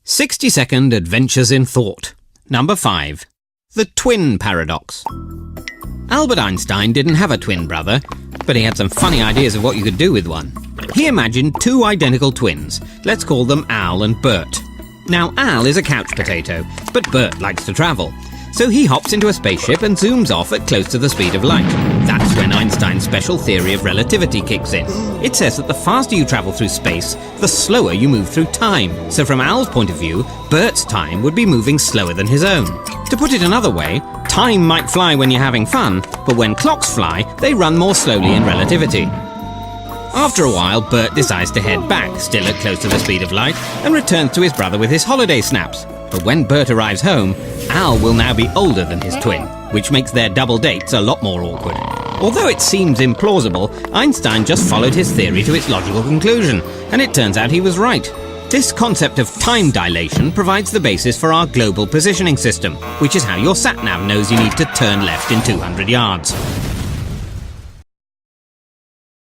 60-second adventures in thought. Number 5. The twin paradox. Albert Einstein didn't have a twin brother, but he had some funny ideas of what you could do with one. He imagined two identical twins. Let's call them Al and Bert. Now, Al is a couch potato, but Bert likes to travel. So he hops into a spaceship and zooms off at close to the speed of light. That's when Einstein's special theory of relativity kicks in. It says that the faster you travel through space, the slower you move through time. So from Al's point of view, Bert's time would be moving slower than his own. To put it another way, time might fly when you're having fun, but when clocks fly, they run more slowly in relativity. After a while, Bert decides to head back, still at close to the speed of light, and returns to his brother with his holiday snaps. But when Bert arrives home, Al will now be older than his twin, which makes their double dates a lot more awkward. Although it seems implausible, Einstein just followed his theory to its logical conclusion, and it turns out he was right. This concept of time dilation provides the basis for our global positioning system, which is how your sat-nav knows you need to turn left in 200 yards.